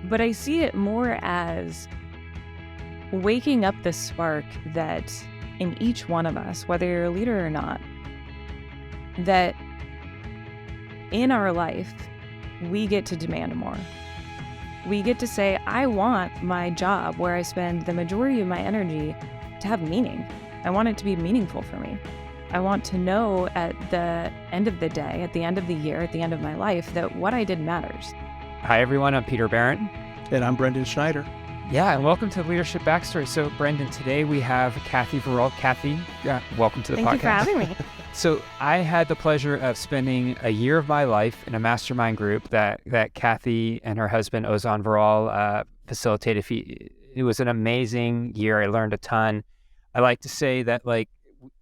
But I see it more as waking up the spark that in each one of us, whether you're a leader or not, that in our life, we get to demand more. We get to say, I want my job where I spend the majority of my energy to have meaning. I want it to be meaningful for me. I want to know at the end of the day, at the end of the year, at the end of my life, that what I did matters. Hi, everyone. I'm Peter Barron. And I'm Brendan Schneider. Yeah, and welcome to Leadership Backstory. So, Brendan, today we have Kathy Varol. Kathy, welcome to the podcast. Thank you for having me. So, I had the pleasure of spending a year of my life in a mastermind group that Kathy and her husband, Ozan Varol, facilitated. It was an amazing year. I learned a ton. I like to say that,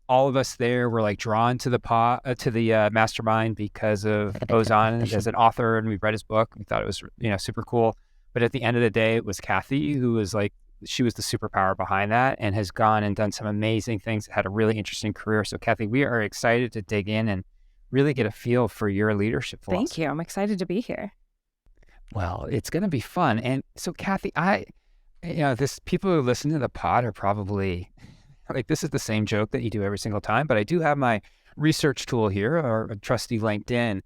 all of us there were drawn to the mastermind because of Ozan as an author, and we read his book. We thought it was super cool. But at the end of the day, it was Kathy who was she was the superpower behind that and has gone and done some amazing things, had a really interesting career. So Kathy, we are excited to dig in and really get a feel for your leadership philosophy. Thank you. I'm excited to be here. Well, it's going to be fun. And so Kathy, people who listen to the pod are probably this is the same joke that you do every single time, but I do have my research tool here, or a trusty LinkedIn.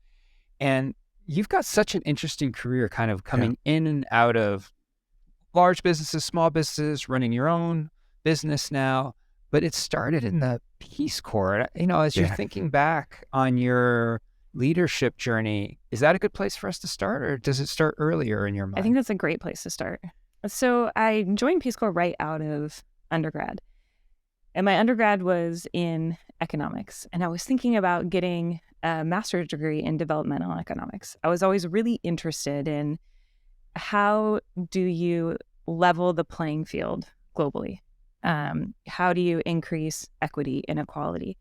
And you've got such an interesting career kind of coming in and out of large businesses, small businesses, running your own business now, but it started in the Peace Corps. As you're thinking back on your leadership journey, is that a good place for us to start, or does it start earlier in your mind? I think that's a great place to start. So I joined Peace Corps right out of undergrad. And my undergrad was in economics, and I was thinking about getting a master's degree in developmental economics. I was always really interested in how do you level the playing field globally? How do you increase equity, inequality?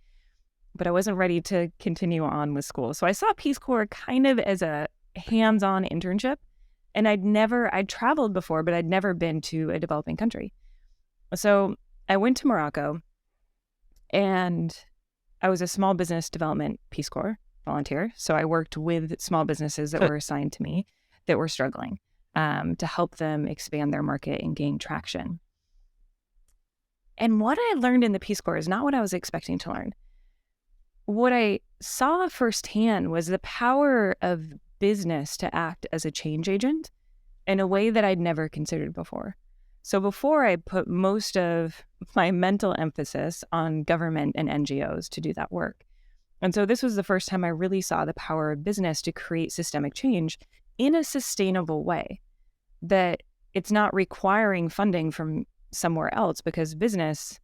But I wasn't ready to continue on with school. So I saw Peace Corps kind of as a hands-on internship, and I'd traveled before, but I'd never been to a developing country. So I went to Morocco, and I was a small business development Peace Corps volunteer. So I worked with small businesses that were assigned to me that were struggling to help them expand their market and gain traction. And what I learned in the Peace Corps is not what I was expecting to learn. What I saw firsthand was the power of business to act as a change agent in a way that I'd never considered before. So before, I put most of my mental emphasis on government and NGOs to do that work. And so this was the first time I really saw the power of business to create systemic change in a sustainable way, that it's not requiring funding from somewhere else, because business,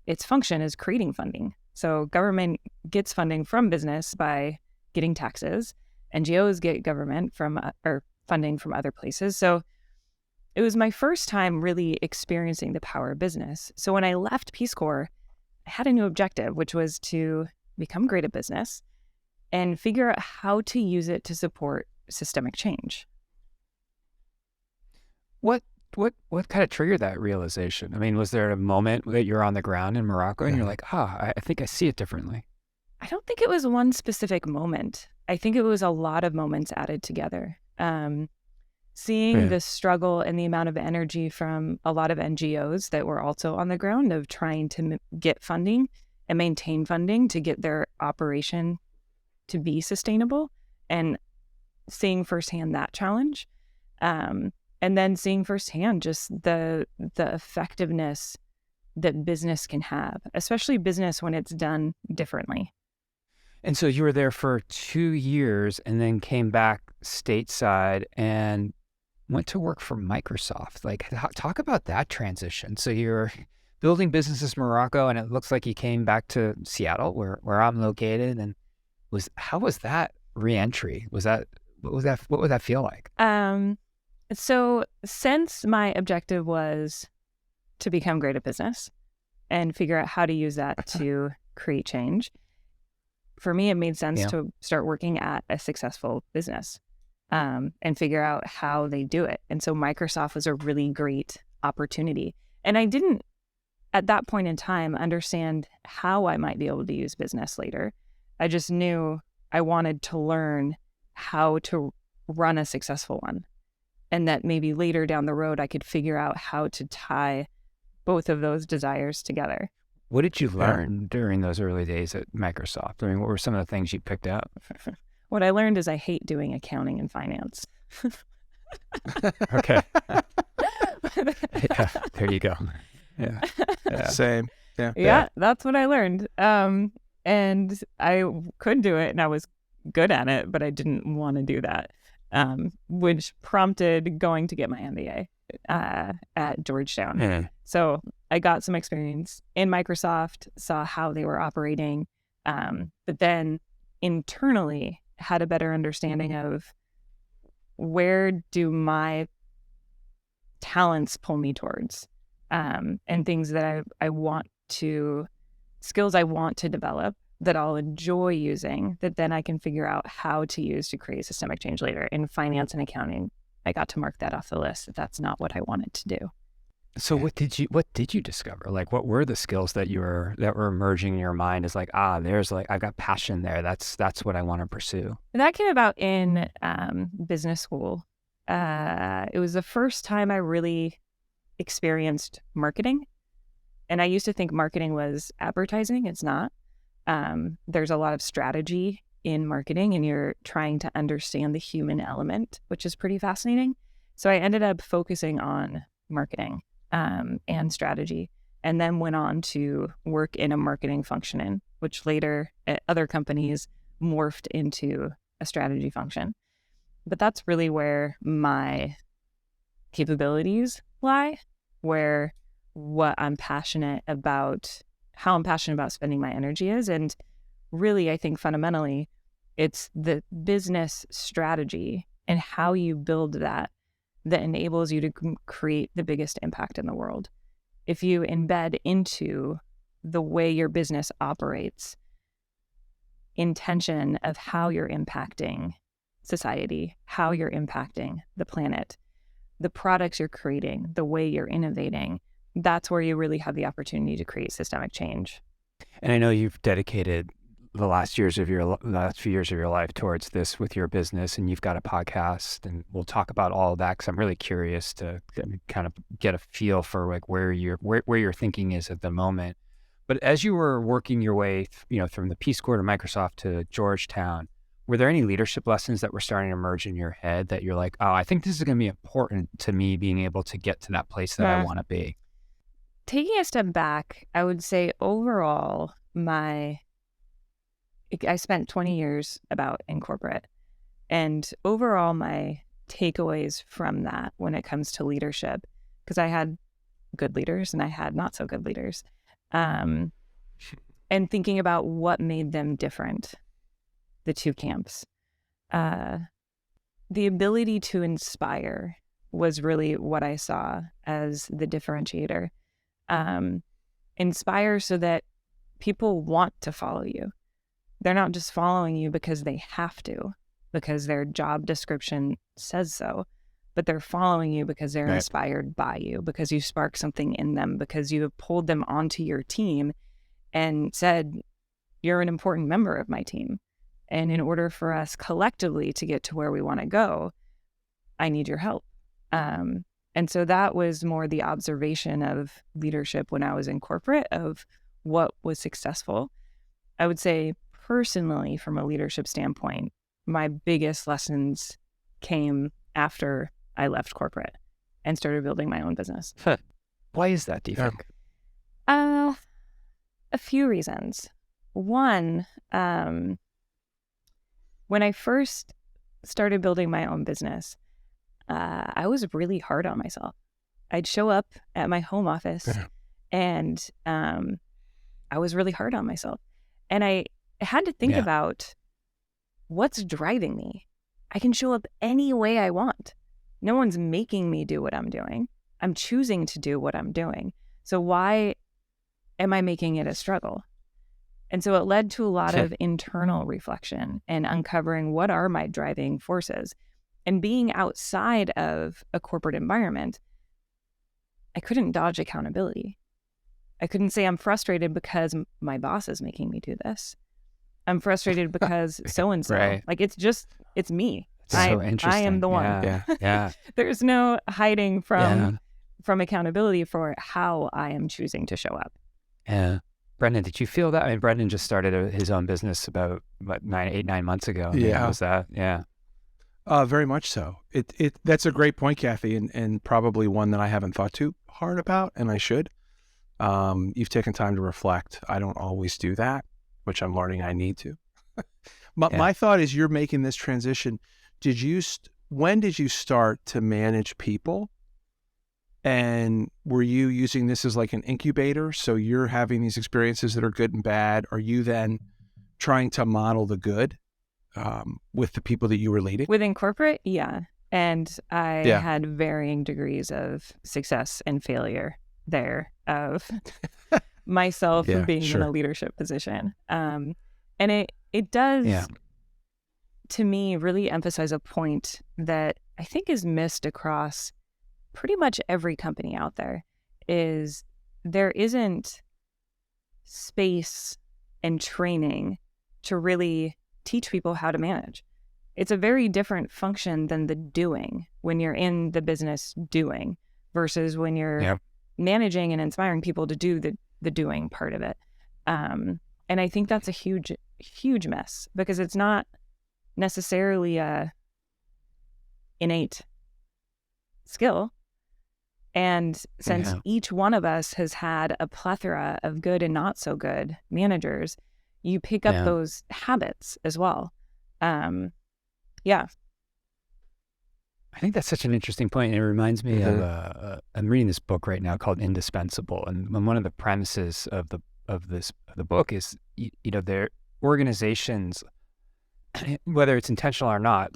its function is creating funding. So government gets funding from business by getting taxes. NGOs get government or funding from other places. So it was my first time really experiencing the power of business. So when I left Peace Corps, I had a new objective, which was to become great at business and figure out how to use it to support systemic change. What kind of triggered that realization? I mean, was there a moment that you're on the ground in Morocco and you're like, I think I see it differently? I don't think it was one specific moment. I think it was a lot of moments added together. Seeing the struggle and the amount of energy from a lot of NGOs that were also on the ground of trying to get funding and maintain funding to get their operation to be sustainable, and seeing firsthand that challenge. And then seeing firsthand just the effectiveness that business can have, especially business when it's done differently. And so you were there for 2 years and then came back stateside and went to work for Microsoft. Talk about that transition. So you're building businesses in Morocco, and it looks like you came back to Seattle, where I'm located. And how was that reentry? What would that feel like? So since my objective was to become great at business and figure out how to use that to create change, for me, it made sense to start working at a successful business. And figure out how they do it. And so Microsoft was a really great opportunity. And I didn't, at that point in time, understand how I might be able to use business later. I just knew I wanted to learn how to run a successful one. and that maybe later down the road I could figure out how to tie both of those desires together. What did you learn during those early days at Microsoft? I mean, what were some of the things you picked up? What I learned is I hate doing accounting and finance. Okay. Yeah, there you go. Yeah. Same. Yeah, that's what I learned. And I could do it and I was good at it, but I didn't want to do that, which prompted going to get my MBA at Georgetown. Yeah. So I got some experience in Microsoft, saw how they were operating, but then internally had a better understanding of where do my talents pull me towards, and things that I want to, skills I want to develop that I'll enjoy using, that then I can figure out how to use to create systemic change later. In finance and accounting, I got to mark that off the list that that's not what I wanted to do. So what did you discover? Like, what were the skills that were emerging in your mind as like, there's like, I've got passion there. That's what I want to pursue. And that came about in business school. It was the first time I really experienced marketing. And I used to think marketing was advertising. It's not. There's a lot of strategy in marketing, and you're trying to understand the human element, which is pretty fascinating. So I ended up focusing on marketing and strategy, and then went on to work in a marketing function, which later at other companies morphed into a strategy function. But that's really where my capabilities lie, where what I'm passionate about, how I'm passionate about spending my energy is. And really, I think fundamentally, it's the business strategy and how you build that enables you to create the biggest impact in the world. If you embed into the way your business operates intention of how you're impacting society, how you're impacting the planet, the products you're creating, the way you're innovating, that's where you really have the opportunity to create systemic change. And I know you've dedicated the last few years of your life towards this with your business, and you've got a podcast, and we'll talk about all of that because I'm really curious to kind of get a feel for like where your thinking is at the moment. But as you were working your way, from the Peace Corps to Microsoft to Georgetown, were there any leadership lessons that were starting to emerge in your head that you're like, I think this is going to be important to me being able to get to that place that I want to be? Taking a step back, I would say overall, I spent 20 years about in corporate, and overall my takeaways from that when it comes to leadership, because I had good leaders and I had not so good leaders, and thinking about what made them different, the two camps, the ability to inspire was really what I saw as the differentiator. Inspire so that people want to follow you. They're not just following you because they have to, because their job description says so, but they're following you because they're inspired by you, because you spark something in them, because you have pulled them onto your team and said, you're an important member of my team. And in order for us collectively to get to where we want to go, I need your help. And so that was more the observation of leadership when I was in corporate, of what was successful. I would say personally, from a leadership standpoint, my biggest lessons came after I left corporate and started building my own business. Why is that, do you think? A few reasons. One, when I first started building my own business, I was really hard on myself. I'd show up at my home office and I was really hard on myself. And I had to think about what's driving me. I can show up any way I want. No one's making me do what I'm doing. I'm choosing to do what I'm doing. So why am I making it a struggle? And so it led to a lot of internal reflection and uncovering what are my driving forces. And being outside of a corporate environment, I couldn't dodge accountability. I couldn't say I'm frustrated because my boss is making me do this. I'm frustrated because so-and-so. Like, it's me. So interesting. I am the one. Yeah. There's no hiding Yeah. from accountability for how I am choosing to show up. Yeah. Brendan, did you feel that? I mean, Brendan just started his own business about 9 months ago. I mean, Yeah. was that? Yeah. Very much so. That's a great point, Kathy, and probably one that I haven't thought too hard about, and I should. You've taken time to reflect. I don't always do that, which I'm learning I need to. My thought is, you're making this transition. When did you start to manage people? And were you using this as like an incubator? So you're having these experiences that are good and bad. Are you then trying to model the good with the people that you were leading? Within corporate, yeah. And I had varying degrees of success and failure there of myself being in a leadership position. And it does, to me, really emphasize a point that I think is missed across pretty much every company out there, is there isn't space and training to really teach people how to manage. It's a very different function than the doing when you're in the business doing versus when you're managing and inspiring people to do the doing part of it. And I think that's a huge, huge mess, because it's not necessarily a innate skill. And since each one of us has had a plethora of good and not so good managers, you pick up those habits as well. I think that's such an interesting point. It reminds me of I'm reading this book right now called Indispensable, and one of the premises of the book is their organizations, whether it's intentional or not,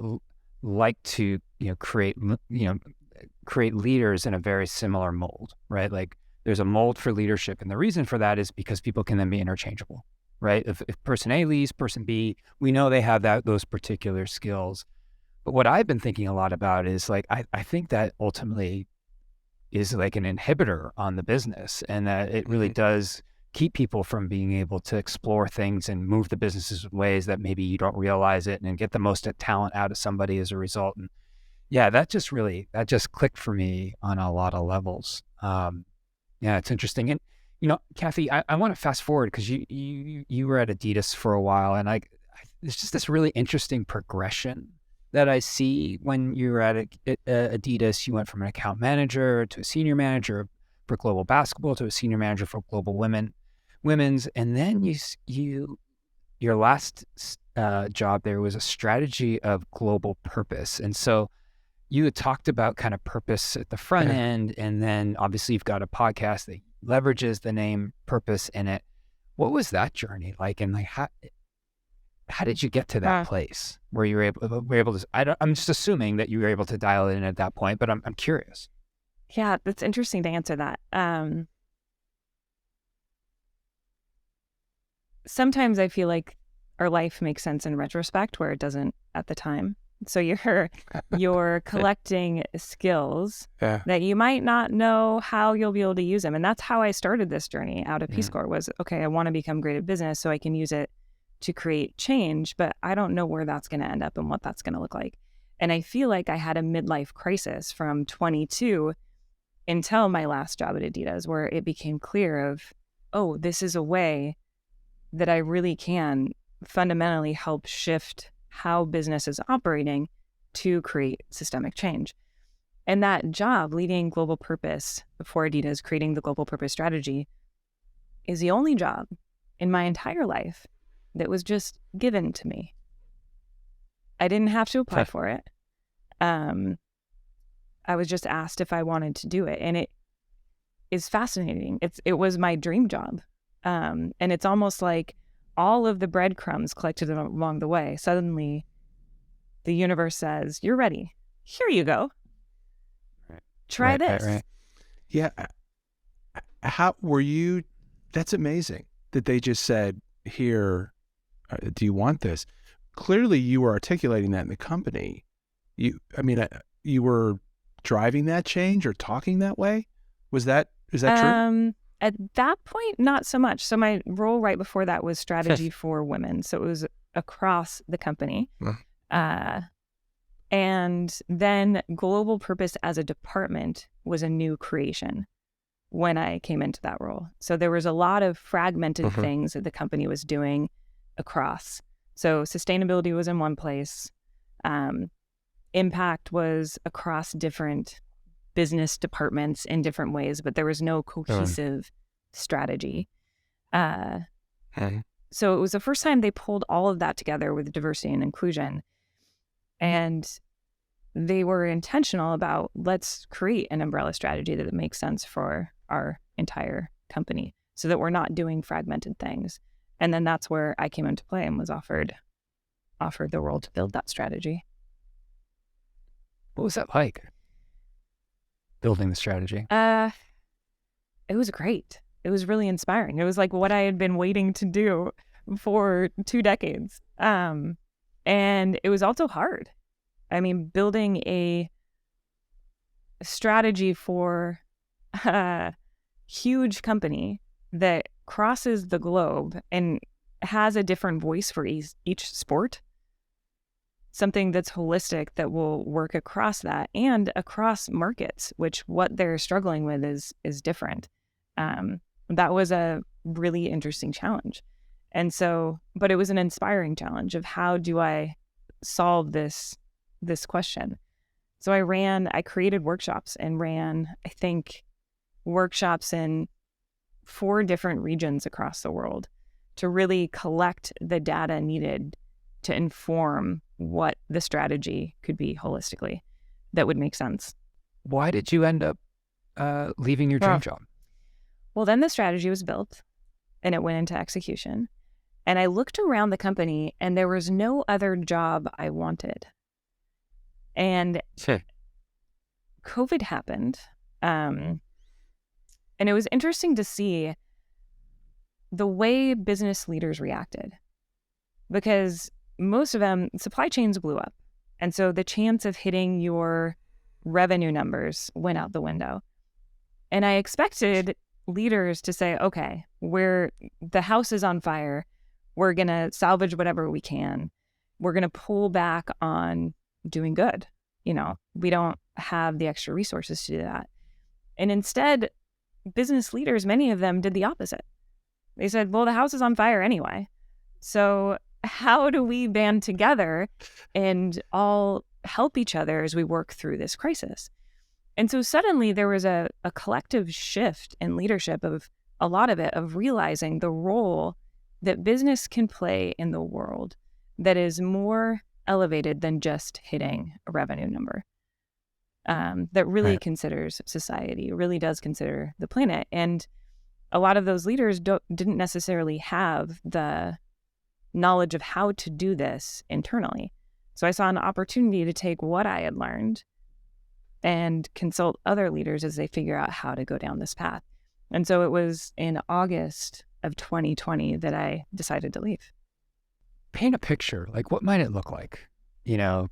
like to create leaders in a very similar mold, right? Like there's a mold for leadership, and the reason for that is because people can then be interchangeable, right? If person A leads, person B, we know they have those particular skills. But what I've been thinking a lot about is like, I think that ultimately is like an inhibitor on the business, and that it really does keep people from being able to explore things and move the businesses in ways that maybe you don't realize it, and get the most talent out of somebody as a result. And that just clicked for me on a lot of levels. It's interesting. And, Kathy, I want to fast forward, because you were at Adidas for a while, and there's just this really interesting progression that I see when you were at Adidas. You went from an account manager to a senior manager for global basketball to a senior manager for global women's, and then your last job there was a strategy of global purpose. And so you had talked about kind of purpose at the front end, and then obviously you've got a podcast that leverages the name Purpose in it. What was that journey like, and like how did you get to that place where you were able to? I'm just assuming that you were able to dial it in at that point, but I'm curious. Yeah, that's interesting to answer that. Sometimes I feel like our life makes sense in retrospect where it doesn't at the time. So you're collecting skills that you might not know how you'll be able to use them. And that's how I started this journey out of Peace Corps was, okay, I want to become great at business so I can use it to create change, but I don't know where that's going to end up and what that's going to look like. And I feel like I had a midlife crisis from 22 until my last job at Adidas, where it became clear of, oh, this is a way that I really can fundamentally help shift how business is operating to create systemic change. And that job, leading global purpose for Adidas, creating the global purpose strategy, is the only job in my entire life that was just given to me. I didn't have to apply for it. I was just asked if I wanted to do it. And it is fascinating. It was my dream job. And it's almost like all of the breadcrumbs collected along the way. Suddenly, the universe says, you're ready. Here you go. Try this. Right. Yeah. How were you? That's amazing that they just said, here, do you want this? Clearly, you were articulating that in the company. You were driving that change or talking that way? Is that true? At that point, not so much. So my role right before that was strategy for women. So it was across the company. And And then global purpose as a department was a new creation when I came into that role. So there was a lot of fragmented things that the company was doing across. So sustainability was in one place. Impact was across different business departments in different ways, but there was no cohesive strategy. So it was the first time they pulled all of that together with diversity and inclusion. And they were intentional about, let's create an umbrella strategy that makes sense for our entire company so that we're not doing fragmented things. And then that's where I came into play and was offered the role to build that strategy. What was that like, building the strategy? It was great. It was really inspiring. It was like what I had been waiting to do for 2 decades. And it was also hard. I mean, building a strategy for a huge company that crosses the globe and has a different voice for each sport, something that's holistic that will work across that and across markets, which what they're struggling with is different. That was a really interesting challenge. And so, but it was an inspiring challenge of how do I solve this question. So I created workshops and ran, I think, workshops in 4 different regions across the world to really collect the data needed to inform what the strategy could be holistically that would make sense. Why did you end up leaving your dream job? Well, then the strategy was built and it went into execution. And I looked around the company and there was no other job I wanted. And COVID happened. And it was interesting to see the way business leaders reacted, because most of them, supply chains blew up. And so the chance of hitting your revenue numbers went out the window. And I expected leaders to say, okay, the house is on fire. We're going to salvage whatever we can. We're going to pull back on doing good. We don't have the extra resources to do that. And instead, business leaders, many of them did the opposite. They said, well, the house is on fire anyway. So how do we band together and all help each other as we work through this crisis? And so suddenly there was a collective shift in leadership of a lot of it, of realizing the role that business can play in the world that is more elevated than just hitting a revenue number, that really considers society, really does consider the planet. And a lot of those leaders didn't necessarily have the knowledge of how to do this internally. So I saw an opportunity to take what I had learned and consult other leaders as they figure out how to go down this path. And so it was in August of 2020 that I decided to leave. Paint a picture. Like, what might it look like,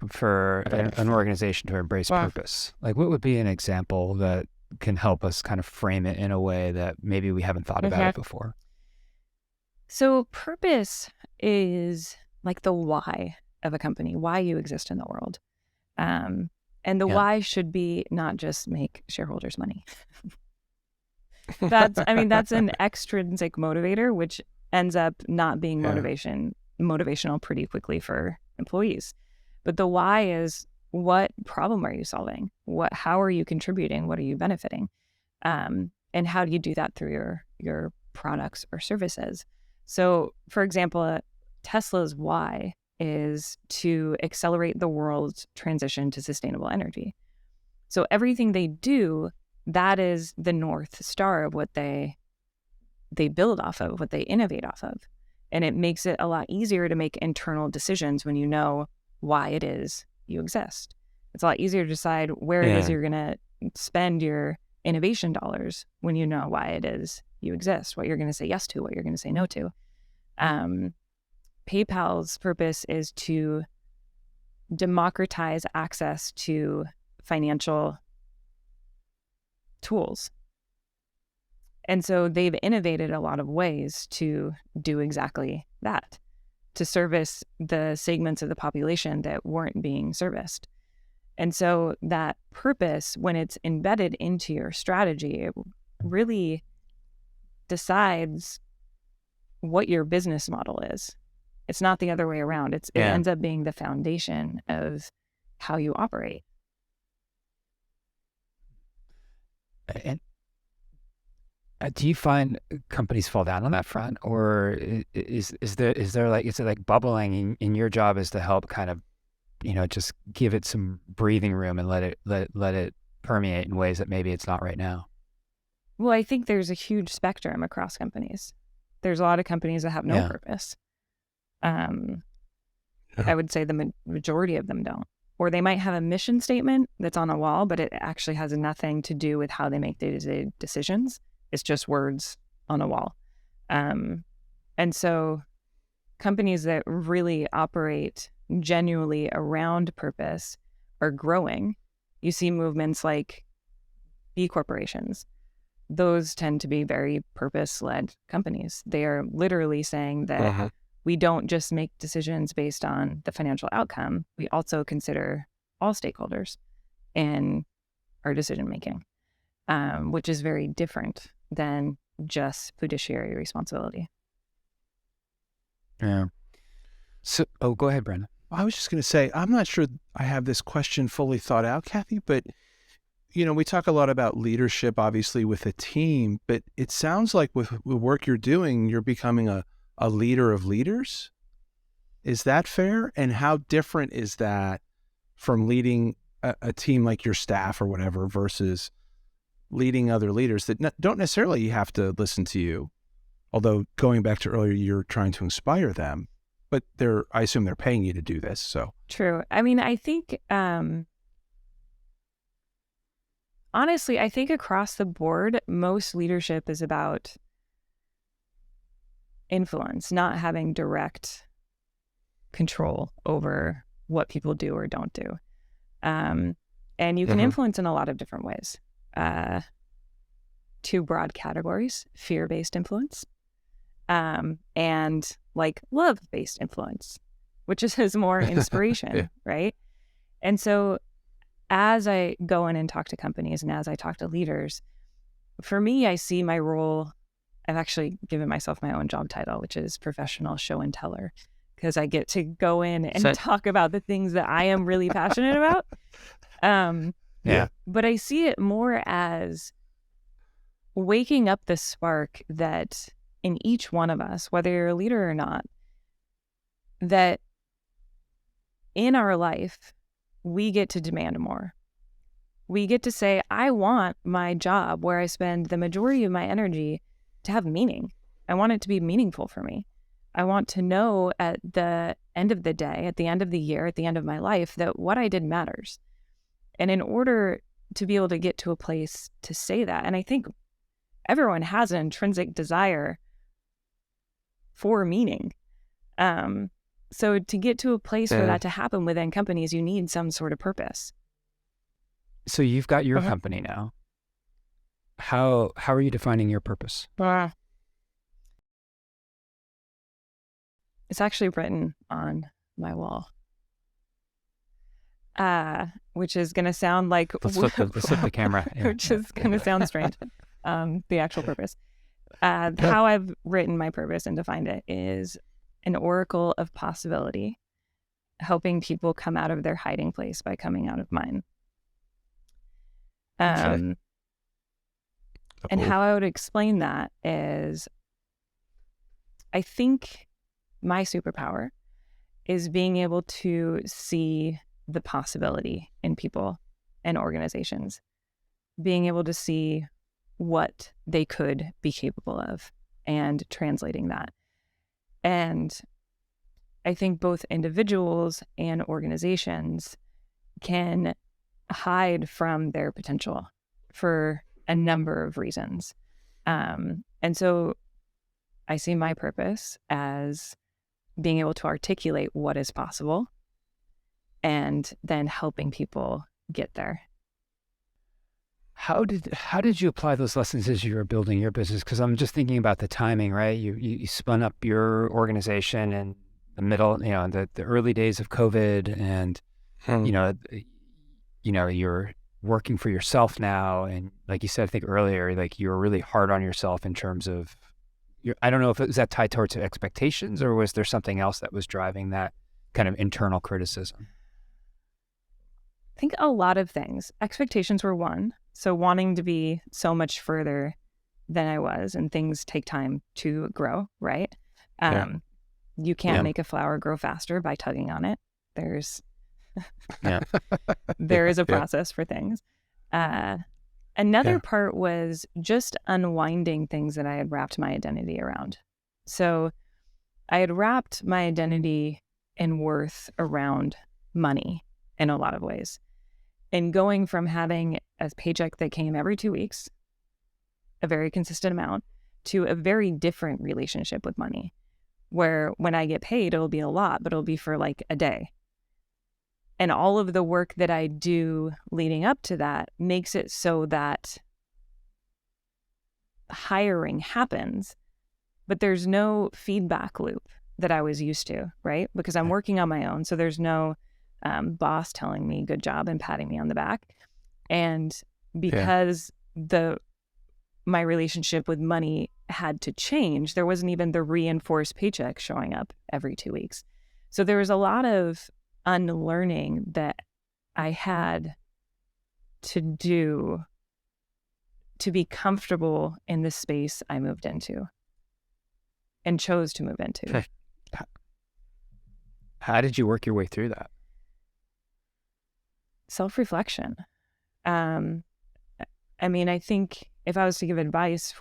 for an organization to embrace purpose? Like, what would be an example that can help us kind of frame it in a way that maybe we haven't thought about it before? So purpose is like the why of a company, why you exist in the world. And the why should be not just make shareholders money. That's an extrinsic motivator, which ends up not being motivational pretty quickly for employees. But the why is, what problem are you solving? How are you contributing? What are you benefiting? And how do you do that through your products or services? So, for example, Tesla's why is to accelerate the world's transition to sustainable energy. So everything they do, that is the North Star of what they build off of, what they innovate off of. And it makes it a lot easier to make internal decisions when you know why it is you exist. It's a lot easier to decide where it is you're going to spend your innovation dollars when you know why it is you exist, what you're going to say yes to, what you're going to say no to. PayPal's purpose is to democratize access to financial tools. And so they've innovated a lot of ways to do exactly that, to service the segments of the population that weren't being serviced. And so that purpose, when it's embedded into your strategy, it really decides what your business model is. It's not the other way around. It Yeah. ends up being the foundation of how you operate. And do you find companies fall down on that front, or is there like, is it like bubbling in your job is to help kind of, just give it some breathing room and let it permeate in ways that maybe it's not right now? Well, I think there's a huge spectrum across companies. There's a lot of companies that have no Yeah. purpose. I would say the majority of them don't. Or they might have a mission statement that's on a wall, but it actually has nothing to do with how they make day-to-day decisions. It's just words on a wall. And so companies that really operate genuinely around purpose are growing. You see movements like B corporations. Those tend to be very purpose-led companies. They are literally saying that we don't just make decisions based on the financial outcome. We also consider all stakeholders in our decision-making, which is very different than just fiduciary responsibility. Yeah. So, go ahead, Brandon. I was just going to say, I'm not sure I have this question fully thought out, Kathy, but we talk a lot about leadership, obviously, with a team, but it sounds like with the work you're doing, you're becoming a leader of leaders. Is that fair? And how different is that from leading a team like your staff or whatever versus leading other leaders that don't necessarily have to listen to you? Although going back to earlier, you're trying to inspire them, but I assume they're paying you to do this. So True. I mean, I think, honestly, I think across the board, most leadership is about influence, not having direct control over what people do or don't do. And you can influence in a lot of different ways. Two broad categories: fear-based influence, and like love-based influence, which is more inspiration, right? And so as I go in and talk to companies and as I talk to leaders, for me, I see my role, I've actually given myself my own job title, which is professional show and teller, because I get to go in and talk about the things that I am really passionate about. But I see it more as waking up the spark that in each one of us, whether you're a leader or not, that in our life, we get to demand more. We get to say, I want my job where I spend the majority of my energy to have meaning. I want it to be meaningful for me. I want to know at the end of the day, at the end of the year, at the end of my life, that what I did matters. And in order to be able to get to a place to say that, and I think everyone has an intrinsic desire for meaning. So to get to a place for that to happen within companies, you need some sort of purpose. So you've got your company now. How are you defining your purpose? It's actually written on my wall, which is going to sound like... Let's flip the camera. Which is going to sound strange. The actual purpose. How I've written my purpose and defined it is an oracle of possibility, helping people come out of their hiding place by coming out of mine. And how I would explain that is, I think my superpower is being able to see the possibility in people and organizations, being able to see what they could be capable of and translating that. And I think both individuals and organizations can hide from their potential for a number of reasons. And so I see my purpose as being able to articulate what is possible and then helping people get there. How did you apply those lessons as you were building your business? Because I'm just thinking about the timing, right? You spun up your organization in the middle, the early days of COVID, and you're working for yourself now. And like you said, I think earlier, like you were really hard on yourself in terms of I don't know if it was that tied towards expectations, or was there something else that was driving that kind of internal criticism? I think a lot of things. Expectations were one. So wanting to be so much further than I was, and things take time to grow, right? Yeah. You can't Yeah. make a flower grow faster by tugging on it. There's Yeah. there is a Yeah. process for things. Another Yeah. part was just unwinding things that I had wrapped my identity around. So I had wrapped my identity and worth around money in a lot of ways. And going from having a paycheck that came every 2 weeks, a very consistent amount, to a very different relationship with money, where when I get paid, it'll be a lot, but it'll be for like a day. And all of the work that I do leading up to that makes it so that hiring happens, but there's no feedback loop that I was used to, right? Because I'm working on my own. So there's no boss telling me good job and patting me on the back. And because my relationship with money had to change, there wasn't even the reinforced paycheck showing up every 2 weeks. So there was a lot of unlearning that I had to do to be comfortable in the space I moved into and chose to move into. Okay. How did you work your way through that? Self-reflection. I mean, I think if I was to give advice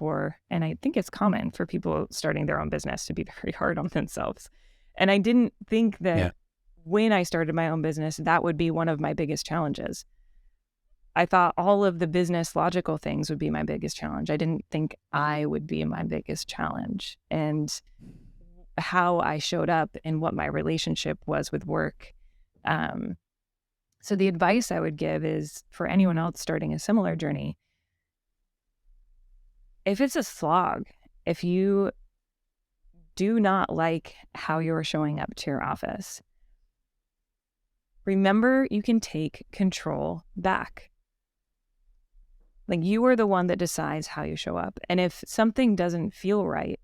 and I think it's common for people starting their own business to be very hard on themselves. And I didn't think that when I started my own business, that would be one of my biggest challenges. I thought all of the business logical things would be my biggest challenge. I didn't think I would be my biggest challenge, and how I showed up and what my relationship was with work. So the advice I would give is for anyone else starting a similar journey, if it's a slog, if you do not like how you're showing up to your office, remember you can take control back. Like, you are the one that decides how you show up. And if something doesn't feel right,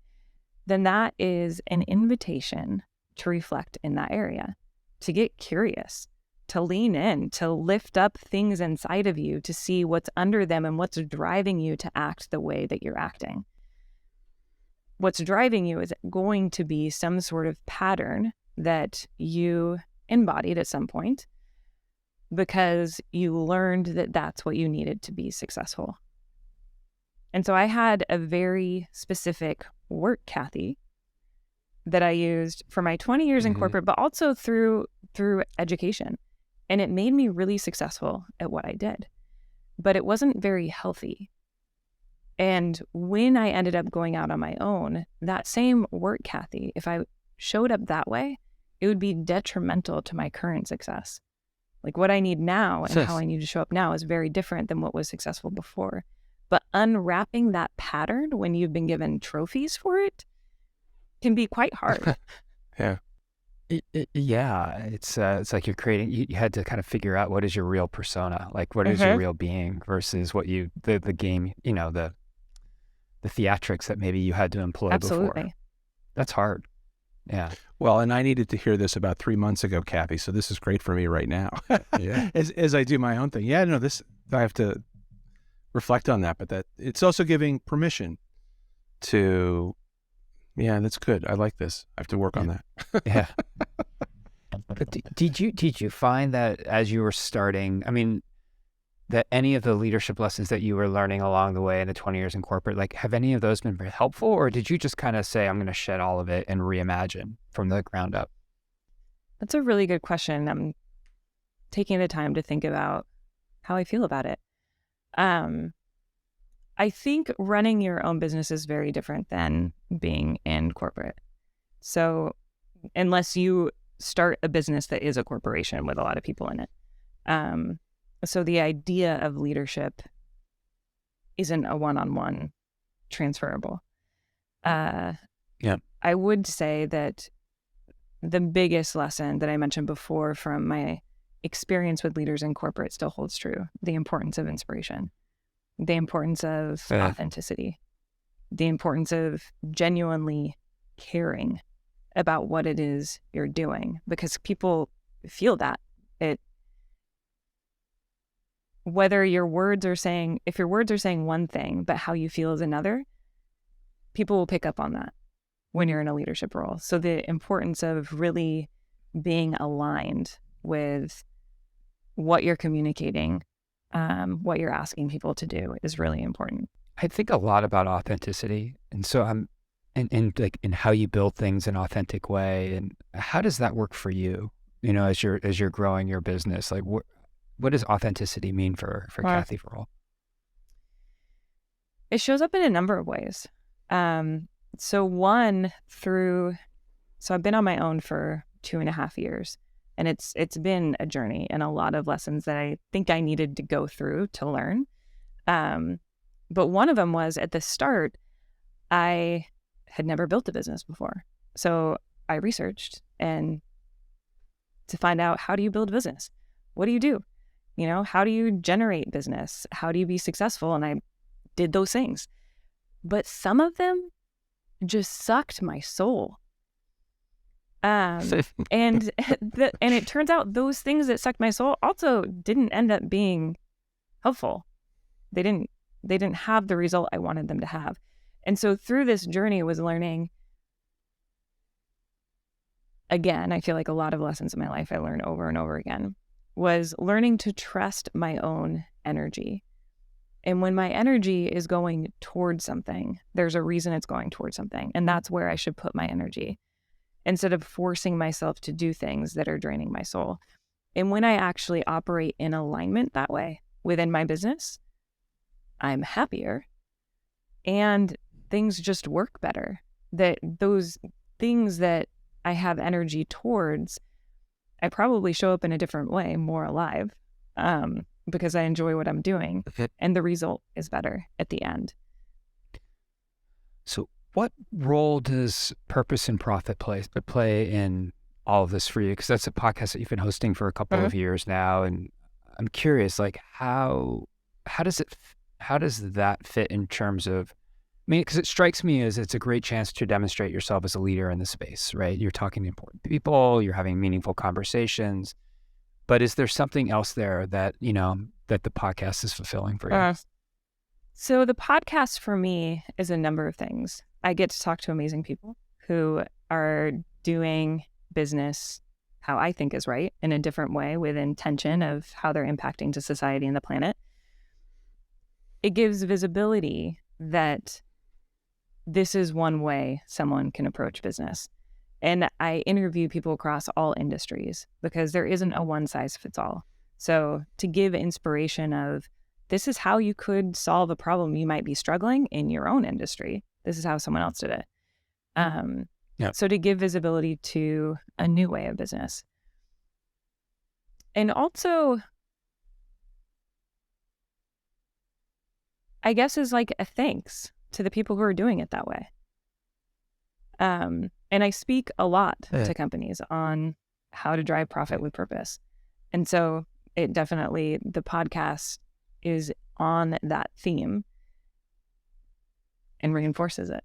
then that is an invitation to reflect in that area, to get curious, to lean in, to lift up things inside of you, to see what's under them and what's driving you to act the way that you're acting. What's driving you is going to be some sort of pattern that you embodied at some point because you learned that that's what you needed to be successful. And so I had a very specific work Kathy that I used for my 20 years in corporate, but also through education. And it made me really successful at what I did, but it wasn't very healthy. And when I ended up going out on my own, that same work Kathy, if I showed up that way, it would be detrimental to my current success. Like, what I need now and how I need to show up now is very different than what was successful before. But unwrapping that pattern when you've been given trophies for it can be quite hard. Yeah. It's like you're creating, you had to kind of figure out what is your real persona, like what is your real being versus what the game, the theatrics that maybe you had to employ Absolutely. before. That's hard. Yeah. Well, and I needed to hear this about 3 months ago, Kathy. So this is great for me right now. Yeah. as I do my own thing. Yeah, no, I have to reflect on that, but that it's also giving permission to, yeah, that's good. I like this. I have to work on that. Yeah. But did you find that as you were starting, I mean, that any of the leadership lessons that you were learning along the way in the 20 years in corporate, like, have any of those been very helpful, or did you just kind of say, I'm going to shed all of it and reimagine from the ground up? That's a really good question. I'm taking the time to think about how I feel about it. I think running your own business is very different than being in corporate. So unless you start a business that is a corporation with a lot of people in it. So the idea of leadership isn't a one-on-one transferable. Yeah. I would say that the biggest lesson that I mentioned before from my experience with leaders in corporate still holds true. The importance of inspiration, the importance of authenticity, the importance of genuinely caring about what it is you're doing, because people feel that. Whether your words are saying, if your words are saying one thing, but how you feel is another, people will pick up on that when you're in a leadership role. So the importance of really being aligned with what you're communicating, what you're asking people to do is really important. I think a lot about authenticity. And so in how you build things in an authentic way. And how does that work for you, as you're growing your business? Like what does authenticity mean for Kathy Varol? It shows up in a number of ways. So I've been on my own for 2.5 years, and it's been a journey and a lot of lessons that I think I needed to go through to learn. But one of them was, at the start, I had never built a business before. So I researched and to find out, how do you build a business? What do you do? How do you generate business? How do you be successful? And I did those things. But some of them just sucked my soul. And it turns out those things that sucked my soul also didn't end up being helpful. They didn't have the result I wanted them to have. And so through this journey was learning, again, I feel like a lot of lessons in my life I learned over and over again, was learning to trust my own energy. And when my energy is going towards something, there's a reason it's going towards something. And that's where I should put my energy, instead of forcing myself to do things that are draining my soul. And when I actually operate in alignment that way within my business, I'm happier and things just work better. That those things that I have energy towards, I probably show up in a different way, more alive, because I enjoy what I'm doing, and the result is better at the end. So what role does purpose and profit play in all of this for you? Because that's a podcast that you've been hosting for a couple of years now, and I'm curious, like how does that fit in terms of, because it strikes me as it's a great chance to demonstrate yourself as a leader in the space, right? You're talking to important people, you're having meaningful conversations, but is there something else there that, that the podcast is fulfilling for you? So the podcast for me is a number of things. I get to talk to amazing people who are doing business how I think is right, in a different way, with intention of how they're impacting to society and the planet. It gives visibility that this is one way someone can approach business. And I interview people across all industries, because there isn't a one size fits all. So to give inspiration of, this is how you could solve a problem you might be struggling in your own industry. This is how someone else did it. So to give visibility to a new way of business. And also, I guess, is like a thanks to the people who are doing it that way. And I speak a lot to companies on how to drive profit with purpose. And so it definitely, the podcast is on that theme and reinforces it.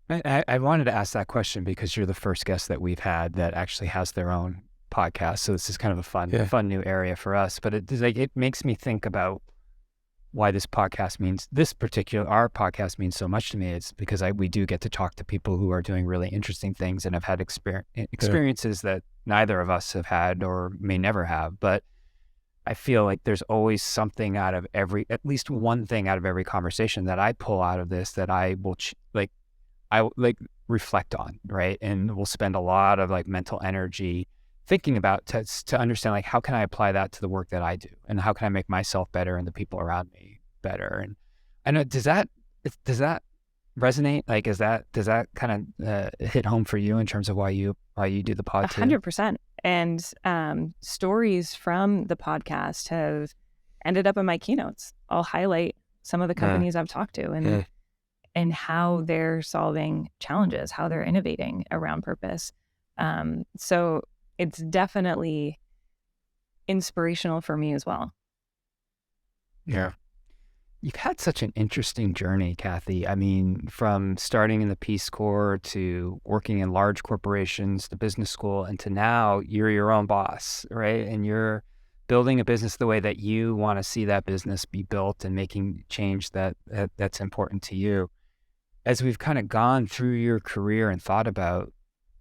I wanted to ask that question because you're the first guest that we've had that actually has their own podcast. So this is kind of a fun new area for us. But it makes me think about why our podcast means so much to me. It's because we do get to talk to people who are doing really interesting things and have had experiences that neither of us have had or may never have. But I feel like there's always something at least one thing out of every conversation that I pull out of this that I will reflect on, right? And we'll spend a lot of mental energy thinking about to understand, how can I apply that to the work that I do, and how can I make myself better and the people around me better? And I know, does that resonate? Does that kind of hit home for you in terms of why you do the pod too? 100%. And stories from the podcast have ended up in my keynotes. I'll highlight some of the companies I've talked to and how they're solving challenges, how they're innovating around purpose. So it's definitely inspirational for me as well. Yeah. You've had such an interesting journey, Kathy. I mean, from starting in the Peace Corps to working in large corporations, the business school, and to now you're your own boss, right? And you're building a business the way that you want to see that business be built and making change that's important to you. As we've kind of gone through your career and thought about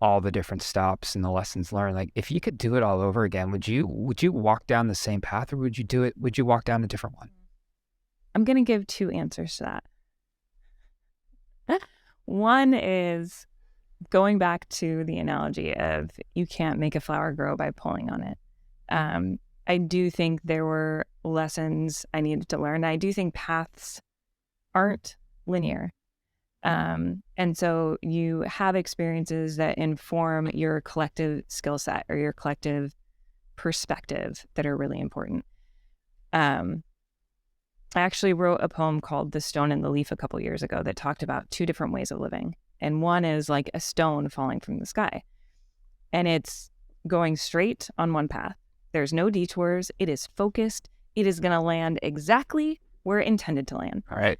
all the different stops and the lessons learned, like if you could do it all over again, would you walk down the same path, or would you walk down a different one? I'm going to give two answers to that. One is going back to the analogy of you can't make a flower grow by pulling on it. I do think there were lessons I needed to learn. I do think paths aren't linear. And so you have experiences that inform your collective skill set or your collective perspective that are really important. I actually wrote a poem called The Stone and the Leaf a couple years ago that talked about two different ways of living. And one is like a stone falling from the sky. And it's going straight on one path. There's no detours. It is focused. It is going to land exactly where it intended to land. All right.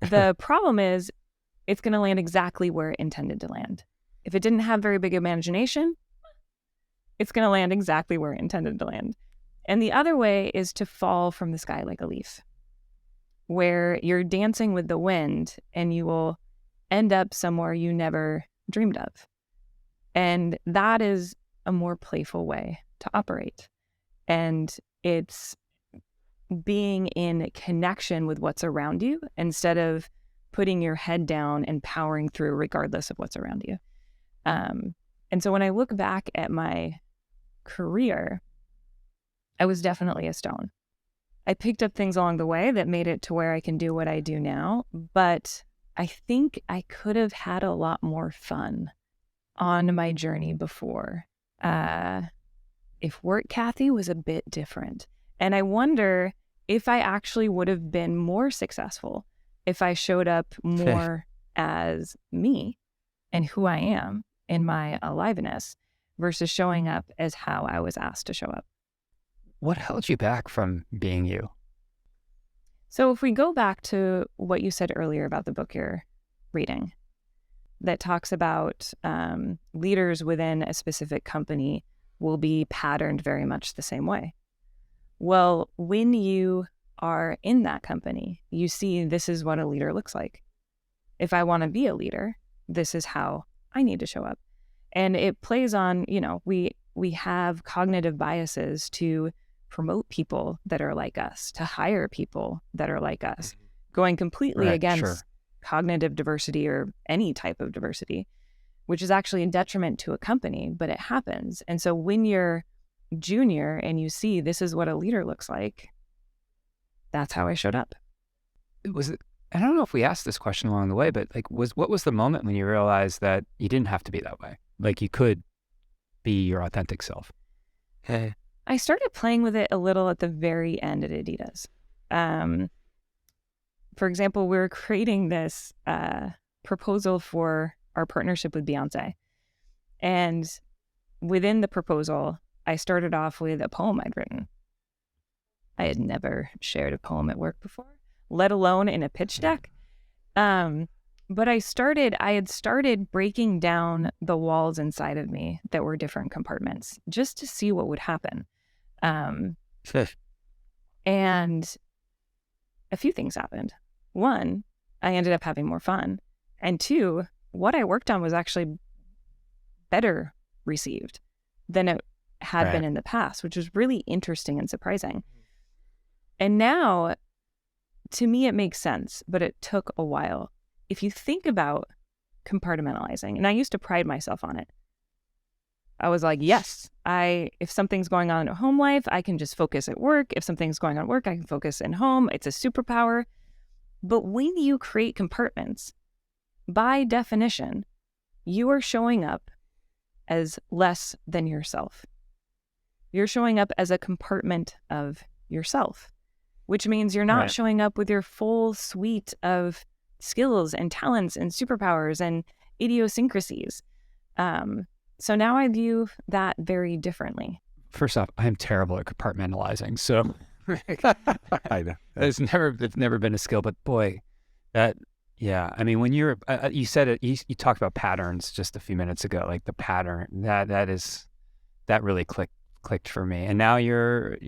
The problem is it's going to land exactly where it intended to land. If it didn't have very big imagination, it's going to land exactly where it intended to land. And the other way is to fall from the sky like a leaf, where you're dancing with the wind and you will end up somewhere you never dreamed of. And that is a more playful way to operate. And it's being in connection with what's around you instead of putting your head down and powering through regardless of what's around you. And so when I look back at my career, I was definitely a stone. I picked up things along the way that made it to where I can do what I do now, but I think I could have had a lot more fun on my journey before. If Work Kathy was a bit different. And I wonder if I actually would have been more successful if I showed up more as me and who I am in my aliveness versus showing up as how I was asked to show up. What held you back from being you? So if we go back to what you said earlier about the book you're reading that talks about leaders within a specific company will be patterned very much the same way. Well, when you are in that company, you see this is what a leader looks like. If I want to be a leader, this is how I need to show up. And it plays on, we have cognitive biases to promote people that are like us, to hire people that are like us, going completely against cognitive diversity or any type of diversity, which is actually a detriment to a company, but it happens. And so when you're junior and you see this is what a leader looks like, that's how I showed up. I don't know if we asked this question along the way, but what was the moment when you realized that you didn't have to be that way? Like you could be your authentic self? Hey. I started playing with it a little at the very end at Adidas. For example, we were creating this proposal for our partnership with Beyonce. And within the proposal, I started off with a poem I'd written. I had never shared a poem at work before, let alone in a pitch deck. But I had started breaking down the walls inside of me that were different compartments just to see what would happen. And a few things happened. One, I ended up having more fun. And two, what I worked on was actually better received than it had been in the past, which was really interesting and surprising. And now, to me, it makes sense, but it took a while. If you think about compartmentalizing, and I used to pride myself on it. I was like, yes, if something's going on at home life, I can just focus at work. If something's going on at work, I can focus in home. It's a superpower. But when you create compartments, by definition, you are showing up as less than yourself. You're showing up as a compartment of yourself, which means you're not showing up with your full suite of skills and talents and superpowers and idiosyncrasies. So now I view that very differently. first off, I'm terrible at compartmentalizing. So I know. it's never been a skill, but boy, I mean, when you're, you said it, you talked about patterns just a few minutes ago, like the pattern that really clicked for me. And now you're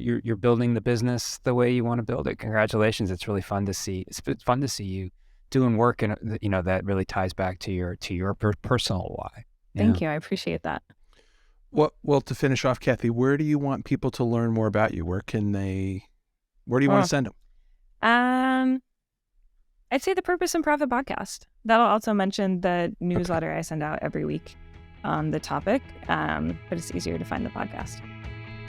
building the business the way you want to build it. Congratulations. It's really fun to see. It's fun to see you doing work and, that really ties back to your personal why. Thank you. I appreciate that. Well, to finish off, Kathy, where do you want people to learn more about you? Where do you want to send them? I'd say the Purpose and Profit podcast. That'll also mention the newsletter I send out every week on the topic, but it's easier to find the podcast.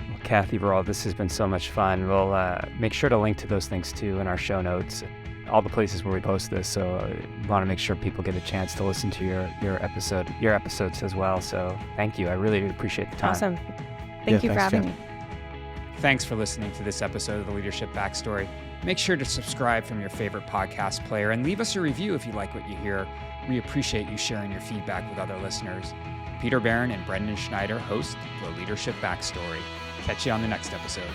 Well, Kathy Varol, this has been so much fun. We'll make sure to link to those things too in our show notes, all the places where we post this. So we want to make sure people get a chance to listen to your episodes as well. So thank you. I really appreciate the time. Awesome. Thank you for having me. Thanks for listening to this episode of the Leadership Backstory. Make sure to subscribe from your favorite podcast player and leave us a review if you like what you hear. We appreciate you sharing your feedback with other listeners. Peter Barron and Brendan Schneider host the Leadership Backstory. Catch you on the next episode.